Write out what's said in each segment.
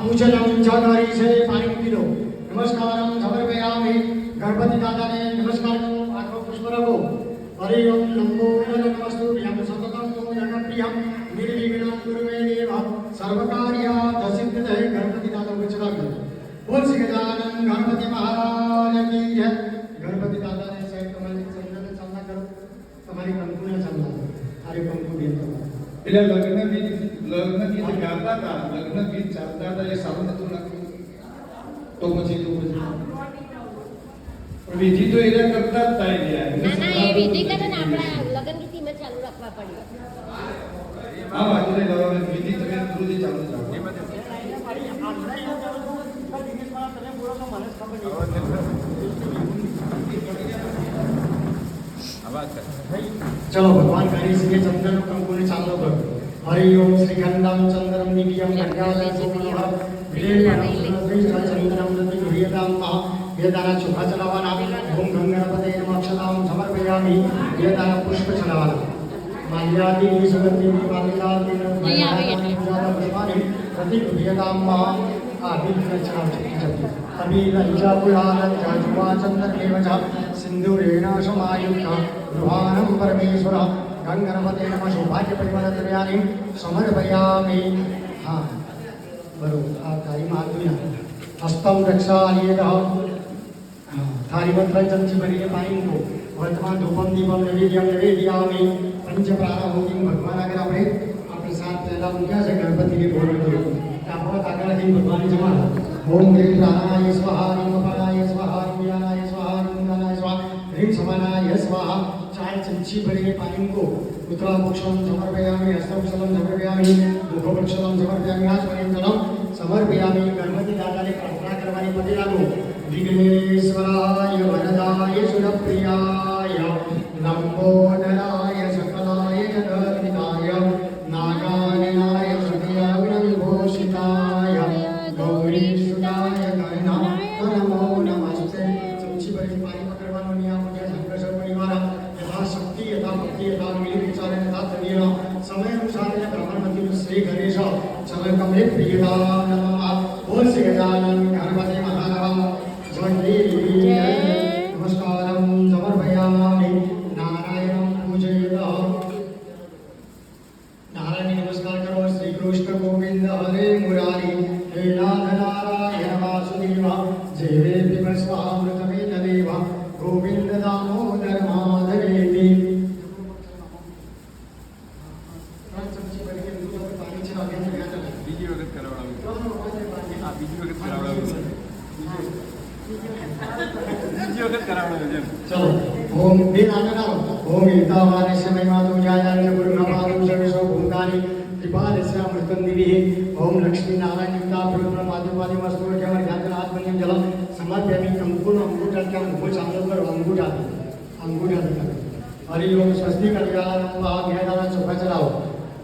पूजनम जागरी से पानी P low. नमस्कारम समर्पयामि गणपति दादा ने नमस्कार करो आठों पुष्प रखो। हरि ओम लंबोदर नमस्तु यम सततम जनप्रियम निर्विघ्नं कुरु मे देव सर्वकार्यात् सिद्धिदे। गणपति दादा को चला दो। बोल श्री गजानन गणपति महाराज की जय। गणपति दादा ने से तुम्हारी चंदन चलना करो, तुम्हारी कंकुना चलना करो, हरे कंकु देतो। એટલે લગ્ન ગીત ગાતા હતા, લગ્ન ગીત ચાલતા હતા, એ સારું નતું લાગતું. તો પછી વિધિ તો એના કરતા જ થાય ગયા. ના એ વિધિ કરે ને આપણા લગ્ન ગીત માં ચાલુ રાખવા પડે. હા વાંધો નહીં, લગ્ન વિધિ તમે ગુરુજી ચાલુ રાખો. चलो भगवान करी से चंदन कंकु ने चालू करो। हरि ओम श्रीखंडम चंद्रम नित्यम गंगाधर सोमनोहर विलेन चंद्रम नदी हृदयदाम महा वेदाना चुखा चलावाना। ओम गंगणपते नमः अक्षतां समर्पयामि। वेदाना पुष्प चलावाना। माल्यादि सुगंधि मालिकादि पुष्पाणि प्रति हृदयदाम महा आदि चलावति। अभी लज्जा पुराण जाजुवा चंद्र देवजा सिंधुरेण समायुक्ता गृहाणं परमेश्वर गंगणपते नमः सौभाग्य परिमलद्रव्याणि समर्पयामि। हाँ बरोबर आ थारी माधुर्य हस्तं रक्षालयेदः थारी मंत्र चमची भरीने पानी को वर्तमान धूपम दीपम नैवेद्यम निवेदयामि। पंच प्राणाहुति भगवान આગળ આપણે આ પ્રસાદ પહેલા મૂક્યા છે ગણપતિને બોલ કર્યો. આપણે આગળ જઈને ભગવાનને જમાડો. ओम ह्रीं प्राणाय स्वाहा ह्रीं अपानाय स्वाहा ह्रीं व्यानाय स्वाहा ह्रीं उदानाय स्वाहा ह्रीं समानाय स्वाहा। 4 चमची भरे पानी को उत्तराभक्षणं समर्पयामि, हस्तभक्षणं समर्पयामि, मुखभक्षणं समर्पयामि, आचमनीयं समर्पयामि। गणपति दादाने प्रार्थना करवानी पति लागो। विघ्नेश्वराय वरदाय सुरप्रियाय लंबोदराय सकलाय जगद्विताय नागाननाय सत्याग्रविभूषिताय गौरीसुताय नमो नमस्ते। चमची भरी पानी पकड़वानो नियम है। संघर्ष परिवार यथाशक्ति यथा भक्ति यथा मिलित विचार यथा तनीर समय अनुसार ब्रह्मणपति श्री गणेश चमकमले प्रियता नमः। बोल श्री गजानन गणपति महाराज नमस्कारं समर्पयामि। नारायणं पूजयतः। नारायण नमस्कार करो। श्री कृष्ण गोविंद हरे मुरारी हे नाथ नारायण वासुदेव जय वे स्वामृतमे तदेव गोविंद दामोदर माधवेति। બીજી વખત કરાવડાવી બીજી વખત કરાવડાવી બીજી વખત કરાવડાવી જેમ चलो ओम दिन आनंद ओम हितावारे समय मातु जायान्य गुरुनामादं सर्वेषु भूतानि त्रिपादस्य अमृतं दिविः ओम लक्ष्मी नारायण युक्ता प्रभु माधुपादि वस्तु केवल ज्ञान आत्मनियम जलम समर्पयामि। कंकुल अंगूठा क्या मुख चांदो कर अंगूठा हरि ओम स्वस्ति कल्याणं महाज्ञानानं सुख चलाओ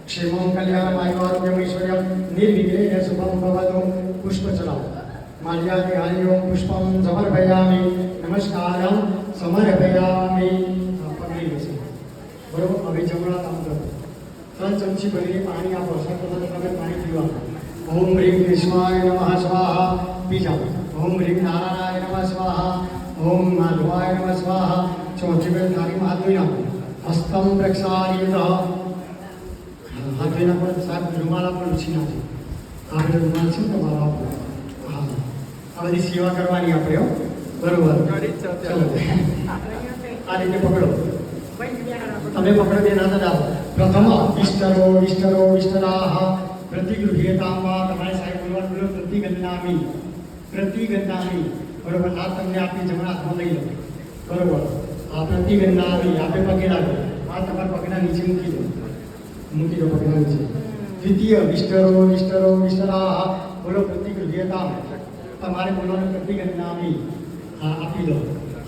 क्षेमं कल्याणं आयु आरोग्यं ऐश्वर्यं निर्विघ्नेन शुभं भवतु। पुष्प चलाओ माल्यादि हरि ओम पुष्पं समर्पयामि नमस्कारं समर्पयामि। पकड़ी बस बरोबर। अभी जमणा काम करो। 3 चमची भरी पानी आपो। सर्वप्रथम पानी पीवा। ओम ह्रीं कृष्णाय नमः स्वाहा पी जाओ। ओम ह्रीं नारायणाय नमः स्वाहा ओम माधवाय नमः स्वाहा। चौथी बेल थाली में हाथ धोना। हस्तं प्रक्षाल्यतः हाथ धोना पर साथ रुमाल पर उछीना છે। આપણે રૂમાલ છે તમારો આપો। હા આ બધી સેવા કરવાની આપણે હો બરોબર। ચલો આ રીતે પકડો તમે પકડો બે ના દાદા। પ્રથમ વિષ્ટરો વિષ્ટરો વિષ્ટરાહ પ્રતિગૃહ્યતામ વા તમારે સાહેબ બોલવાનું બોલો પ્રતિગંધામી બરોબર। આ તમને આપની જમણા હાથમાં લઈ લો બરોબર। આ પ્રતિગંધામી આપે પગે લાગો। આ તમારા પગના નીચે મૂકી દો પગના નીચે। દ્વિતીય વિષ્ટરો વિષ્ટરો વિષ્ટરાહ બોલો પ્રતિગૃહ્યતામ તમારે બોલવાનું પ્રતિગંધામી। હા આપી દો।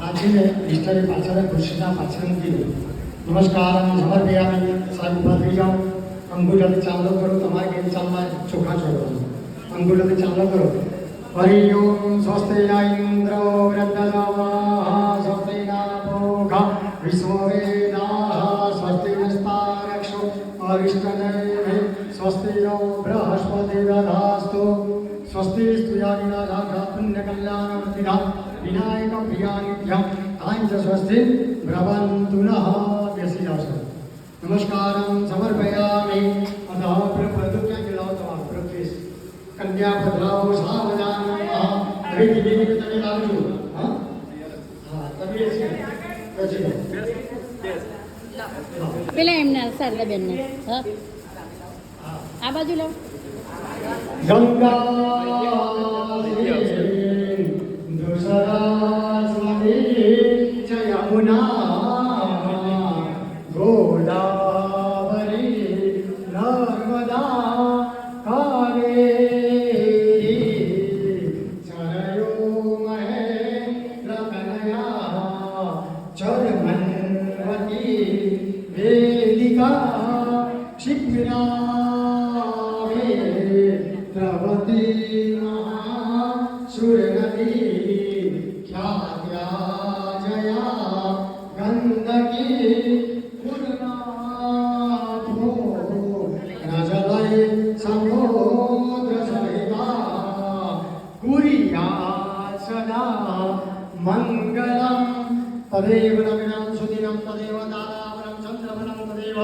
આ છે ને વિષ્ટરે પાછળ ખુરશીના પાછળ મૂકી દો। નમસ્કાર સમર્પયામિ। સાહેબ ઊભા થઈ જાઓ। અંગૂઠાથી ચાલો કરો। તમારે કેમ ચાલવા ચોખા છોડવાનું। અંગૂઠાથી ચાલો કરો। હરિ ઓમ સ્વસ્તિ ન ઇન્દ્રો વૃદ્ધદાવાહ સ્વસ્તિ ન પૂષા વિશ્વવેદાઃ સ્વસ્તિ નસ્તારક્ષો અરિષ્ટનેમિ स्वस्ति नो बृहस्पति दधास्तु स्वस्ति स्तुयादिनाथा पुण्यकल्याणवर्तिना विनायक प्रियानित्यं ताञ्च स्वस्ति ब्रवन्तु नः। बेसी जाओ। नमस्कारं समर्पयामि। अतः प्रभु क्या गिलाओ तमाम प्रवेश कन्या भद्राओ सावधान धीरे धीरे तने लागू। हां हां तभी ऐसे પેલા એમના શારદાબેનને હા આ બાજુ લો। गंगा सिंधु सरस्वती च यमुना गोदावरी नर्मदा कावेरी सरयूमहे लकनया चरमन्वती वेदिका क्षिप्रा प्रवती महासुरनदी ख्यात्या जया गंधकी पूर्णाभो नजलय समुद्र सहिता कुर्यात् सदा मंगलम। तदेव लग्नं सुदिनं तदेव तारावनं चंद्रवनं तदेव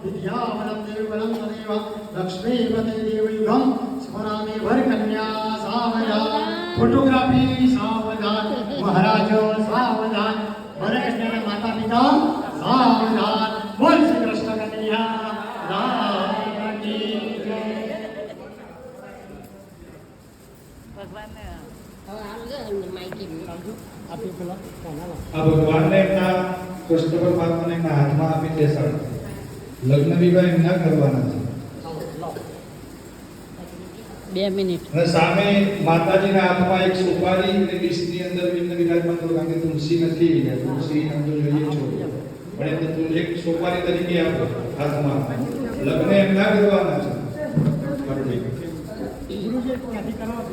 विद्यावनं देववनं तदेव लक्ष्मीपते देवयुगं स्मरामि वरकन्या सावधान। फोटोग्राफी सावधान। महाराज सावधान। वरकन्या माता पिता सावधान। बोल श्री कृष्ण कन्हैया लाल की जय। ભગવાન ભગવાનને એમના કૃષ્ણ પરમાત્માને એમના હાથમાં આપી બેસાડો. લગ્ન વિવાહ એમના કરવાના છે. 2 મિનિટ. અને સામે માતાજીના હાથમાં એક સુપારી અને ડીશની અંદર એમને વિરાજમાન કરો, કારણ કે તુલસી નથી, તુલસી આમ તો જોઈએ છો, પણ એમને એક સુપારી તરીકે આપો હાથમાં. લગ્ન એમના કરવાના છે. ગુરુજી ત્યાંથી કરવા દો.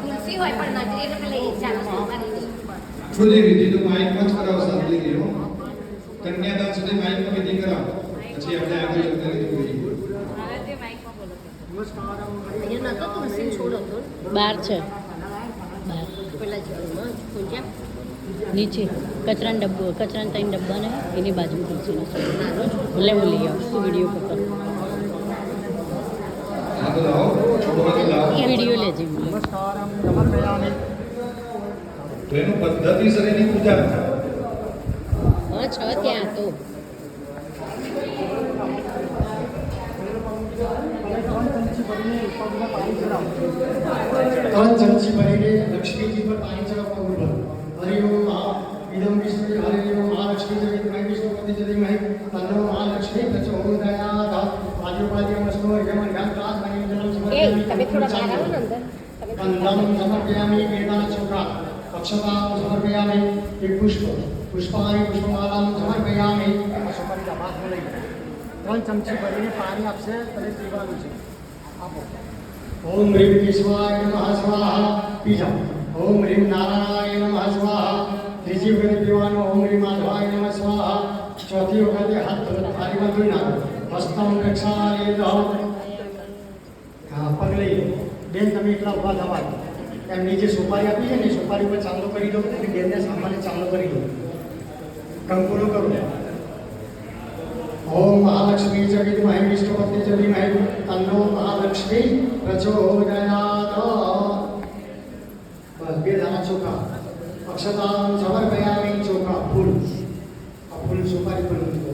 તુલસી હોય પણ નથી એટલે પેલા ચાલો સોમવારે બધી વિધિ તો માઇકમાં જ કરાવો, સાંભળી ગયો. કન્યાદાન સુધી માઇકમાં વિધિ કરાવો, પછી આપણે આગળ જતા રહીશું. અહીંયા નતો તુલસી છોડ હતો બહાર છે, પેલા જળમાં પૂજા નીચે કચરાનો ડબ્બો, કચરાના 3 ડબ્બા ને એની બાજુમાં તુલસીનો છોડ. ભલે હું લઈ આવું તું વિડીયો પકડ. હા તો લાવો, છોડવા તો લાવો. વિડીયો લેજે. નમસ્કારમ સમર્પયામિ. તો એનું પદ્ધતિસર એની પૂજા થાય. હા છ ત્યાં તો ત્રણ ચમચી ભરીને લક્ષ્મીજી પર પાણી ચડાવવા બોલો. હરિ ઓમ ઇદમ વિષ્ણુ હરિ ઓમ મહાલક્ષ્મી જગત મહી વિષ્ણુ પતિ જગત મહી તન્નો મહાલક્ષ્મી પ્રચોદયાત. આજુબાજુ મસ્તો યમન ગાંત્રાસ મહી જનમ એ તમે થોડા બહાર આવો ને અંદર કંદમ સમર્પયામિ વેદાન ચોખા અક્ષતામ સમર્પયામિ એક પુષ્પાની પુષ્પમાલામ સમર્પયામિ. સુપારીના ભાગમાં લઈ 3 ચમચી ભરીને પાણી આપશે તમે પીવાનું છે. આપો. ઓમ હ્રીમ કેશવાય નમઃ સ્વાહા. પી જાઓ. ઓમ હ્રીમ નારાયણાય નમઃ સ્વાહા. ત્રીજી વખતે પીવાનું ઓમ હ્રીમ માધવાય નમઃ સ્વાહા. ચોથી વખતે હાથ થાળીમાં ધોઈ નાખો. હસ્તમ રક્ષાય. હા, પગ લઈ લો. બેન તમે એટલા ઉભા થવા દો. એમની જે સુપારી આપી છે ને સુપારી પર ચાંદલો કરી દો અને બેનને સામાન્ય ચાંદલો કરી દો. કંકુલો કરો. ઓમ મહાલક્ષ્મી ચ વિદ્મહે વિષ્ણુપત્ની ચ ધીમહિ તન્નો મહાલક્ષ્મી પ્રચોદયાત. બસ 2 દાણા ચોખા. અક્ષતામ સમર્પયામિ. ચોખા ફૂલ. આ ફૂલ સુપારી પર મૂકી દો.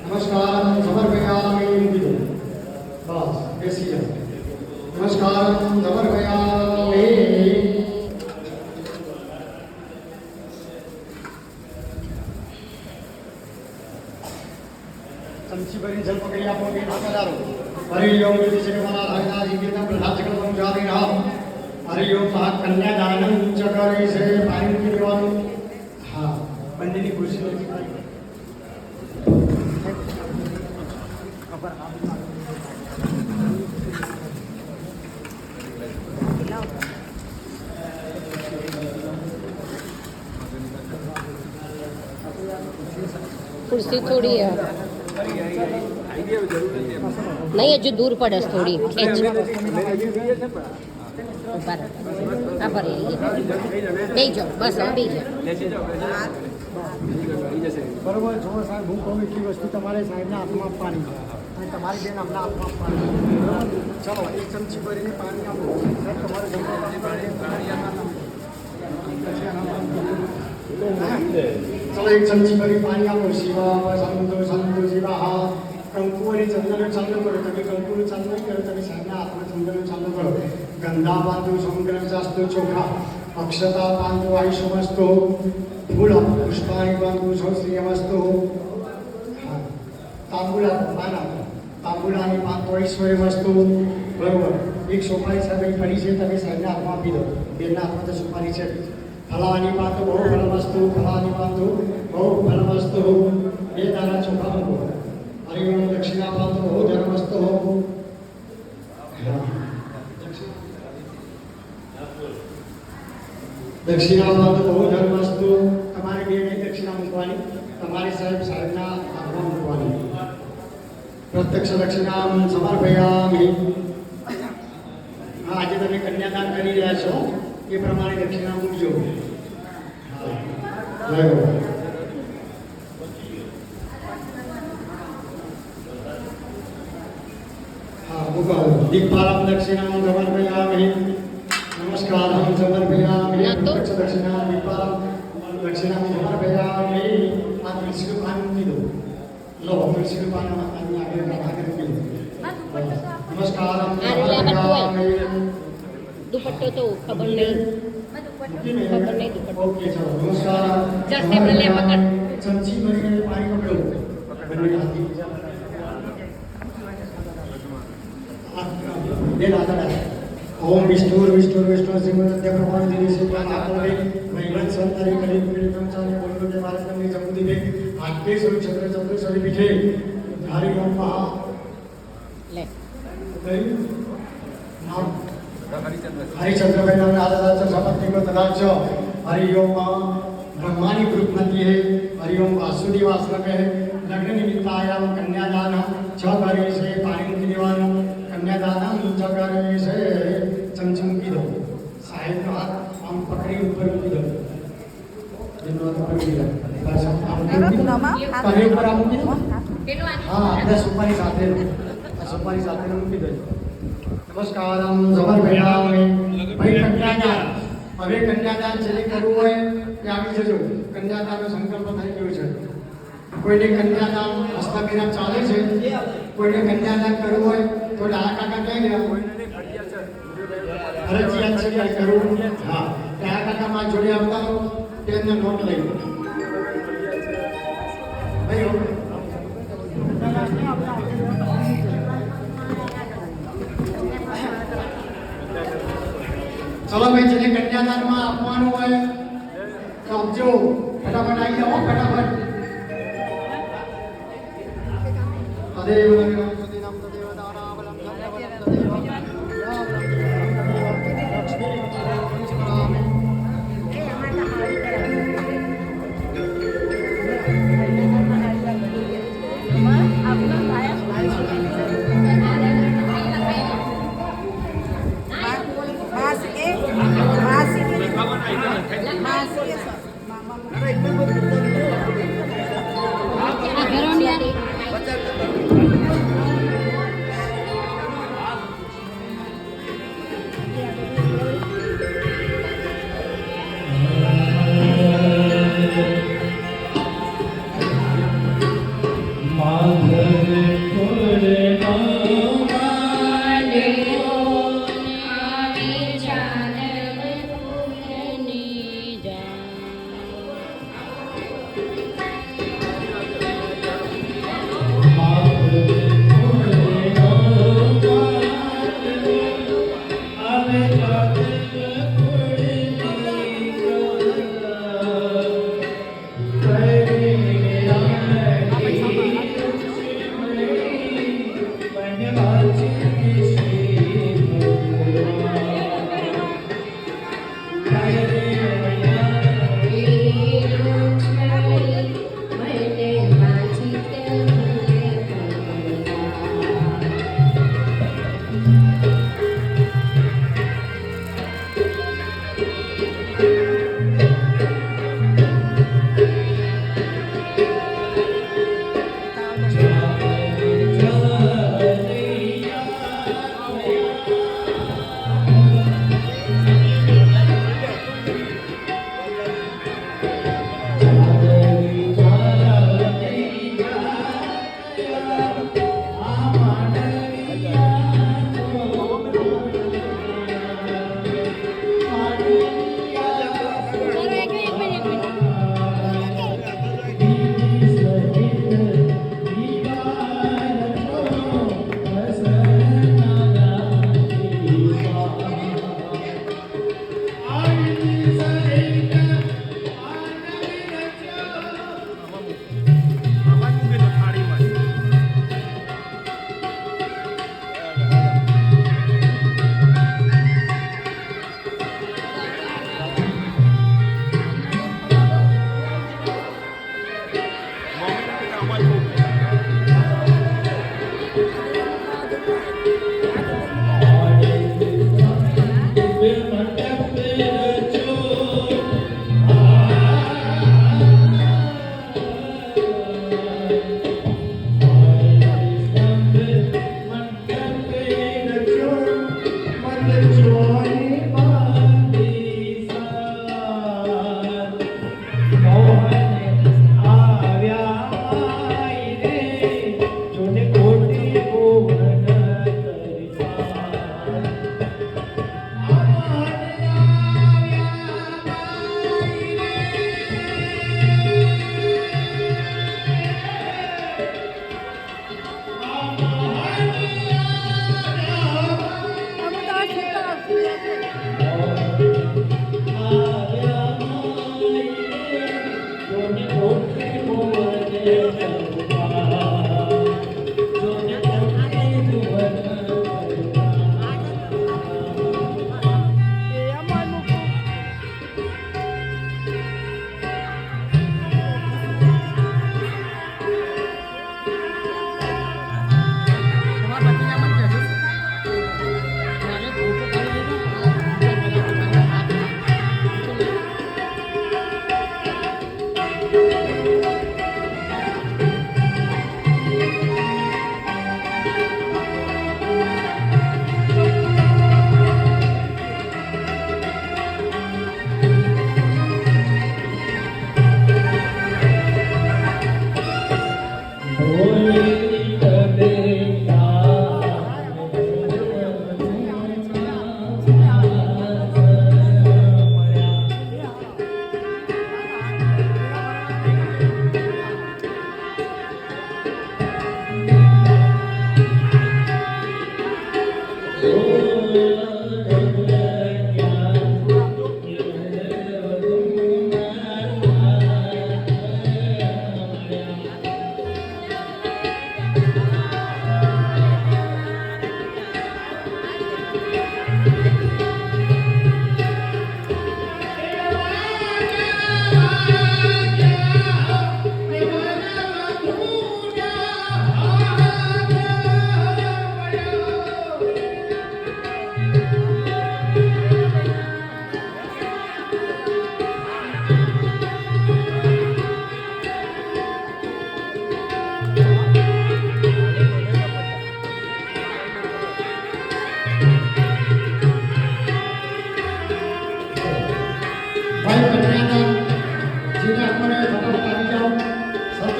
નમસ્કાર સમર્પયામિ. મૂકી દો. બસ બેસી જાઓ. નમસ્કાર સમર્પયામિ. ચમચી ભરી જલ પકડી આપો કે ના કરારો. હરિ ઓમ વિધિ જગમના હરિના જીવેના પ્રધાન જગત સમજાવી રહા. હરિ ઓમ કન્યાદાનમ ચ કરે છે. પાણી મૂકી દેવાનું. હા, બંનેની ખુરશી નથી પાડી. कुर्सी थोड़ी है नहीं, हजू दूर पड़े थोड़ी खेच ऊपर पर બે જાઓ બસ હવે બે જાઓ. બરોબર જો સાહેબ, હું કહું એટલી વસ્તુ તમારે સાહેબના હાથમાં આપવાની છે અને તમારી બેન આપણા હાથમાં આપવાની છે. ચલો 1 ચમચી ભરીને પાણી આપો. સાહેબ તમારે જમવાનું પાણી ચલો 1 ચમચી ભરી પાણી આપો. શિવા સંતો સંતો શિવા. કંકુ અને ચંદનનો ચાંદલો કરો. તમે કંકુનો ચાંદલો કરો, તમે સાહેબના હાથમાં ચંદનનો ચાંદલો કરો. ગંધા બાંધો સમગ્ર શાસ્ત્રો ચોખા. અક્ષતા બાંધો આયુષમસ્તો. ફૂલ પુષ્પાણી બાંધો શ્રીયમસ્તો. તાંબુલા પાન આપો. તાંબુલાની પાન તો ઐશ્વર્યમસ્તો. બરોબર. એક સોપારી સાહેબ અહીં પડી છે, તમે સાહેબના હાથમાં આપી દો. બેનના હાથમાં તો સોપારી છે. ફલાની પાન તો બહુ ફલમસ્તુ. ફલાની પાન તો બહુ ફલમસ્તુ. 2 દાણા ચોખા મૂકો. હરિ ઓમ દક્ષિણા પાન તો બહુ ધર્મસ્તો. દક્ષિણા પાન તો બહુ ધર્મસ્તુ. તમારી બેને દક્ષિણા મૂકવાની. તમારી સાહેબના હાથમાં મૂકવાની. પ્રત્યક્ષ દક્ષિણામ સમર્પયામિ. હા, આજે તમે કન્યાદાન કરી રહ્યા છો એ પ્રમાણે દક્ષિણા મૂકજો. બરાબર. હા, મૂકો. દીપાલમ દક્ષિણામ સમર્પયામિ. નમસ્કારમ સમર્પયામિ. પ્રત્યક્ષ દક્ષિણા દીપાલમ દક્ષિણામ સમર્પયામિ. આ તુલસીનું પાન મૂકી દો. લો, તુલસીનું પાન આની આગળ મૂકી દો. નમસ્કાર આ રેલા દુપટ્ટો તો ખબર નહીં. ખબર નહીં દુપટ્ટો. ઓકે ચલો નમસ્કાર જલ્દી આપણે લે પકડ. ચમચી ભરીને પાણી પકડો બંને હાથી બે દાદા ઓમ વિષ્ણુ વિષ્ણુ વિષ્ણુ શ્રીમદ ભગવાન દિને શ્રી નાથોરે મહિમન સંતારી કલી પીડી બ્રહ્મચારી બોલો કે ભારતની જમુદી બે આટકે સ્વરૂપ છત્ર ચંદ્ર સ્વરૂપ પીઠે ધારી ઓમ મહા લે हरिचंद्र नाम आदाच समर्थिको तदाच हरि ओम ब्रह्माणी ग्रुपमती है हरि ओम वासुदेव आश्रम है लग्न निमित्तायाम कन्यादान छ करे से पानी मूकी देवानो कन्यादान छ करे से चमचम मूकी दो साहेब नो हाथ आम पकड़ी ऊपर मूकी दो જેનો હાથ પકડી લો બસ આમ પકડી ઉપર આમ મૂકી દો પેલું આ હા બધા સુપારી સાથે આ સુપારી સાથે મૂકી દો નમસ્કારમ જબર ભેળાવે ભાઈ કન્યાદાન હવે કન્યાદાન જેને કરવું હોય તે આવી જજો કન્યાદાનનો સંકલ્પ થઈ ગયો છે કોઈને કન્યાદાન હસ્તાભિરામ ચાલે છે કોઈને કન્યાદાન કરવું હોય તો ડાળા કાકા ક્યાં ગયા ફરજિયાત છે કે કરવું હા ડાળા કાકા માં જોડે આવતા રહો તેમને નોટ લઈ ભાઈ चलो भाई चले कन्यादान में अपमान हुआ है तो अब जो फटाफट आई जाओ फटाफट तदेव नमः सतीनाम तदेव दानावलं ઘરોની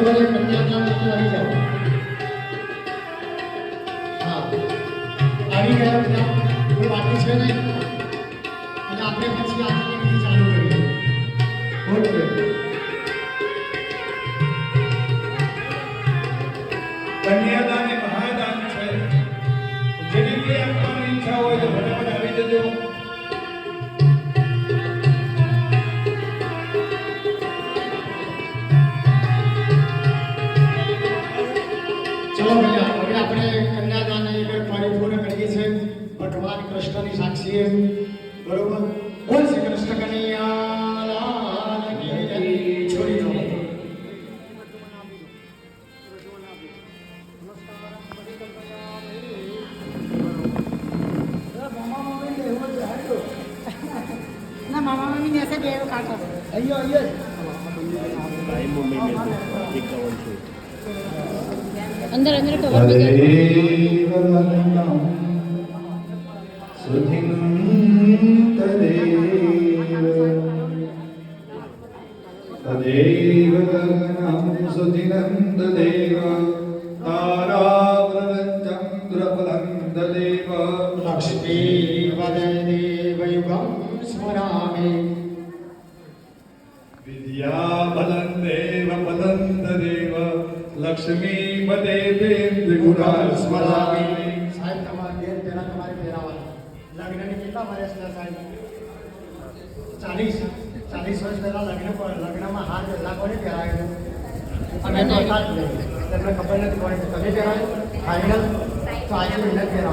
ભલે કન્યાદાન નથી આવી જાઓ. હા આવી ગયા બધા કોઈ બાકી છે નહીં અને આપણે પછી આગળની વિધિ ચાલુ કરીએ. ઓકે કન્યાદાન એ મહાદાન છે. જેને કંઈ આપવાની ઈચ્છા હોય તો ફટાફટ આવી જજો. ચલો ભૈયા હવે આપણે કન્યાદાન એક પરિપૂર્ણ કરીએ છીએ ભગવાન કૃષ્ણની સાક્ષીએ. બરોબર બોલ શ્રી કૃષ્ણ કનૈયા લાલ કી જય. છોડી દો. ના મામા મમ્મી ને હશે બે કાકો અંદર અંદર કવર બી તદેવ ગગનમ સુધિનંદ દેવ તારાવૃતં ચંદ્રફલં દદેવ લક્ષ્મી વદય દેવયુગમ સ્મરામિ. વિદ્યાબલં દેવ બલં દદેવ લક્ષ્મી પદે ગુણાલ સ્મરામિ. સાહેબ તમારા ઘેર પહેલા તમારે પહેરાવાના. લગ્નની કેટલા વર્ષ થયા સાહેબ? 40 વર્ષ પહેલા લગ્નમાં હાર પહેલા કોને પહેરાવેલું? અમે તો હતા જ નહીં. તમને ખબર નથી કોને. તમે પહેરાવ્યું ફાઇનલ તો આજે એને પહેરાવો.